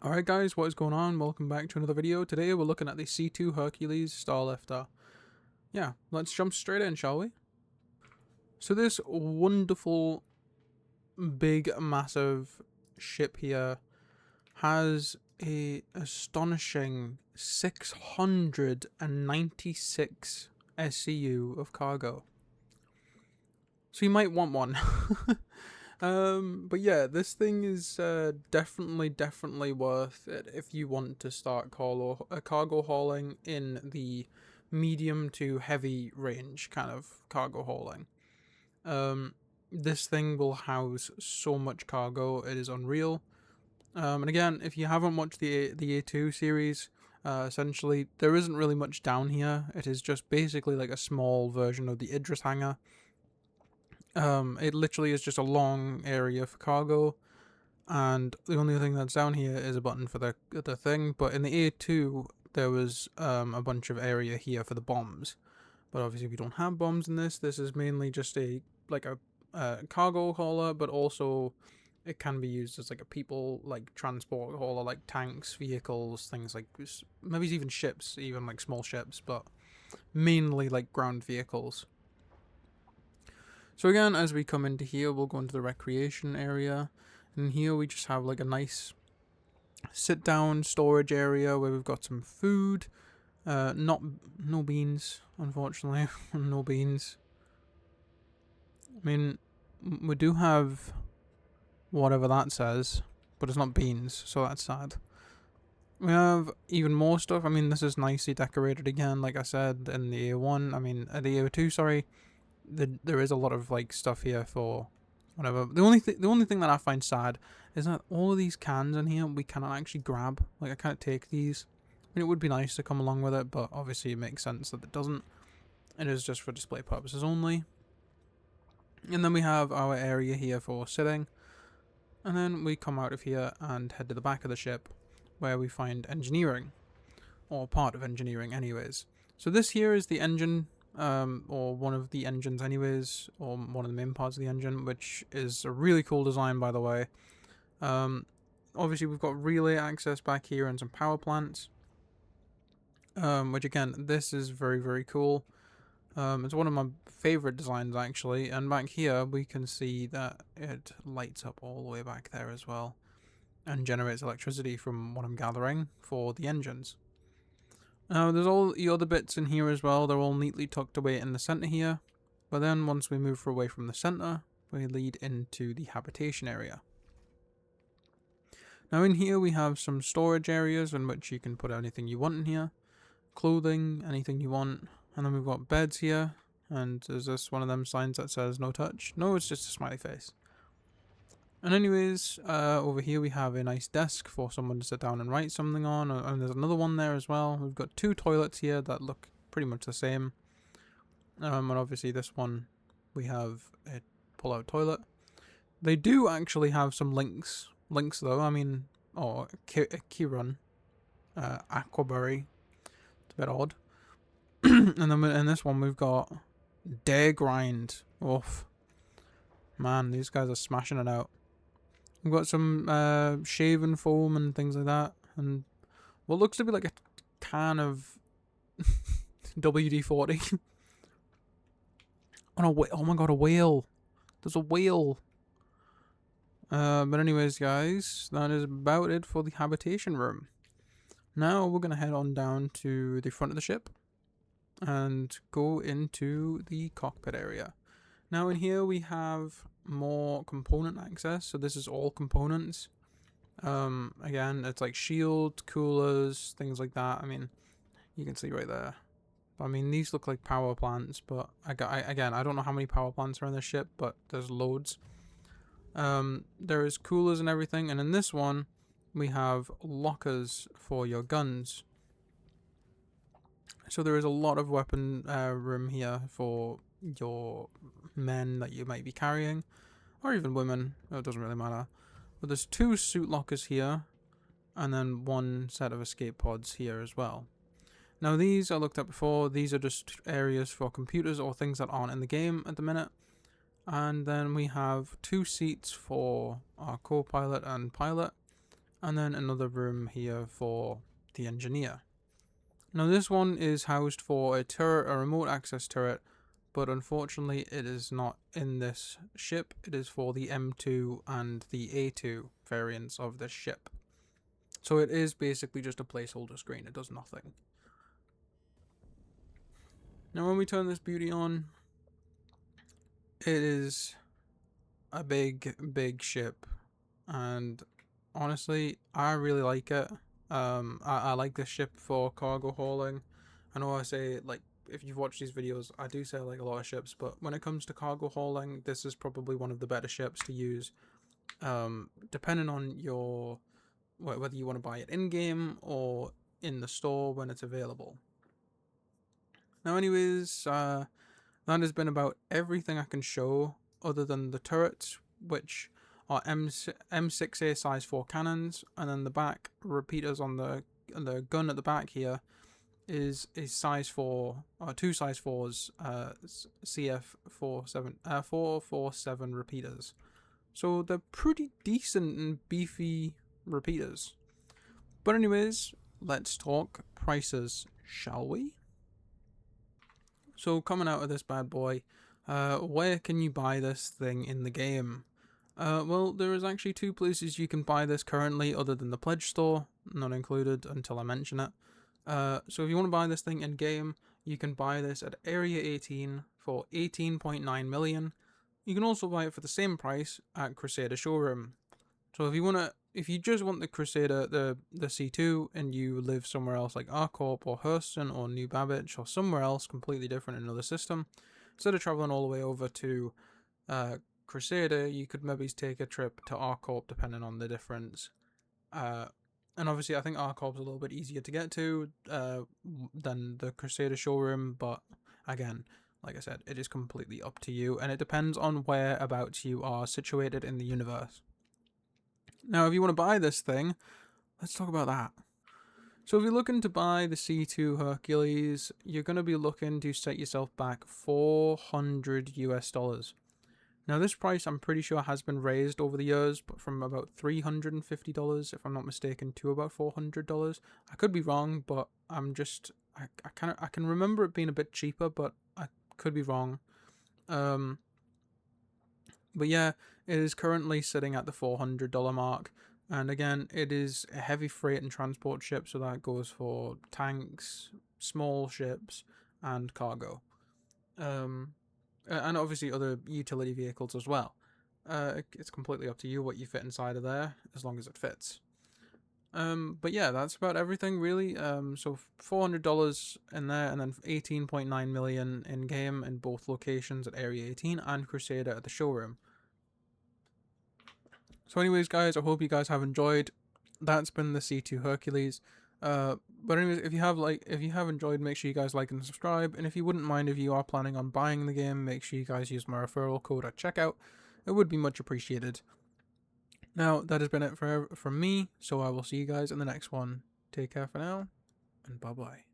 Alright guys, what is going on? Welcome back to another video. Today we're looking at the C2 Hercules Starlifter. Yeah, let's jump straight in, shall we? So this wonderful, big, massive ship here has a astonishing 696 SCU of cargo. So you might want one. But yeah, this thing is definitely worth it if you want to start cargo hauling in the medium to heavy range kind of cargo hauling. This thing will house so much cargo, it is unreal. And again, if you haven't watched the A2 series, essentially there isn't really much down here. It is just basically like a small version of the Idris hangar. It literally is just a long area for cargo, and the only thing that's down here is a button for the thing. But in the A2, there was a bunch of area here for the bombs. But obviously, if you don't have bombs in this is mainly just a cargo hauler, but also it can be used as like a people transport hauler, like tanks, vehicles, things like maybe even ships, even like small ships, but mainly like ground vehicles. So again, as we come into here, we'll go into the recreation area, and here we just have like a nice sit down storage area where we've got some food. No beans, unfortunately. No beans. I mean, we do have whatever that says, but it's not beans, so that's sad. We have even more stuff. I mean, this is nicely decorated again, like I said in the A1. I mean, the A2, sorry. There is a lot of like stuff here for whatever. The only thing that I find sad is that all of these cans in here we cannot actually grab. Like, I can't take these. I mean, it would be nice to come along with it, but obviously it makes sense that it doesn't. It is just for display purposes only. And then we have our area here for sitting, and then we come out of here and head to the back of the ship, where we find engineering, or part of engineering anyways. So this here is the engine, or one of the engines anyways, or one of the main parts of the engine, which is a really cool design, by the way. Obviously we've got relay access back here and some power plants, which again, this is very cool. It's one of my favorite designs actually, and back here we can see that it lights up all the way back there as well, and generates electricity from what I'm gathering for the engines. There's all the other bits in here as well. They're all neatly tucked away in the center here. But then once we move away from the center, we lead into the habitation area. Now in here we have some storage areas in which you can put anything you want in here. Clothing, anything you want. And then we've got beds here. And there's this one of them signs that says no touch. No, it's just a smiley face. And anyways, over here we have a nice desk for someone to sit down and write something on, and there's another one there as well. We've got two toilets here that look pretty much the same. And obviously this one, we have a pull-out toilet. They do actually have some links though, I mean, or Keyrun, Aquaberry, it's a bit odd. And then in this one we've got Dare Grind. Oof. Man, these guys are smashing it out. We've got some shaven foam and things like that, and what looks to be like a can of WD-40. Oh my god, a whale! There's a whale! But anyways, guys, that is about it for the habitation room. Now we're going to head on down to the front of the ship and go into the cockpit area. Now in here we have more component access, so this is all components. Again, it's like shield, coolers, things like that. I mean, you can see right there. I mean, these look like power plants, but I don't know how many power plants are in this ship, but there's loads. There is coolers and everything, and in this one, we have lockers for your guns. So there is a lot of weapon room here for your men that you might be carrying, or even women. It doesn't really matter. But there's two suit lockers here, and then one set of escape pods here as well. Now these I looked at before. These are just areas for computers or things that aren't in the game at the minute. And then we have two seats for our co-pilot and pilot, and then another room here for the engineer. Now this one is housed for a turret, a remote access turret, but unfortunately it is not in this ship. It is for the M2 and the A2 variants of this ship. So it is basically just a placeholder screen, it does nothing. Now when we turn this beauty on, it is a big ship, and honestly I really like it. I like this ship for cargo hauling. I know I say, like, if you've watched these videos, I do say I like a lot of ships, but when it comes to cargo hauling, this is probably one of the better ships to use, depending on your whether you want to buy it in game or in the store when it's available. Now anyways, that has been about everything I can show other than the turrets, which are M6A size 4 cannons, and then the back repeaters on the gun at the back here is a size 4, or two size 4s, CF47 447 repeaters. So they're pretty decent and beefy repeaters. But anyways, let's talk prices, shall we? So coming out of this bad boy, where can you buy this thing in the game? Well, there is actually two places you can buy this currently other than the pledge store, not included until I mention it. So if you want to buy this thing in game, you can buy this at Area 18 for 18.9 million. You can also buy it for the same price at Crusader Showroom. So if you just want the Crusader, the C2, and you live somewhere else like Arcorp or Hurston or New Babbage or somewhere else completely different in another system, instead of traveling all the way over to Crusader, you could maybe take a trip to Arcorp depending on the difference. And obviously, I think Arcorp's a little bit easier to get to than the Crusader Showroom, but again, like I said, it is completely up to you, and it depends on whereabouts you are situated in the universe. Now, if you want to buy this thing, let's talk about that. So if you're looking to buy the C2 Hercules, you're going to be looking to set yourself back $400 US. Now this price I'm pretty sure has been raised over the years, but from about $350, if I'm not mistaken, to about $400. I could be wrong, but I can remember it being a bit cheaper, but I could be wrong. But yeah, it is currently sitting at the $400 mark. And again, it is a heavy freight and transport ship, so that goes for tanks, small ships, and cargo. And obviously other utility vehicles as well. It's completely up to you what you fit inside of there, as long as it fits. But yeah, that's about everything really. So $400 in there, and then 18.9 million in game in both locations at Area 18 and Crusader at the showroom. So anyways, guys, I hope you guys have enjoyed. That's been the C2 Hercules. But anyways, if you have enjoyed, make sure you guys like and subscribe. And if you wouldn't mind, if you are planning on buying the game, make sure you guys use my referral code at checkout. It would be much appreciated. Now, that has been it from me, so I will see you guys in the next one. Take care for now, and bye-bye.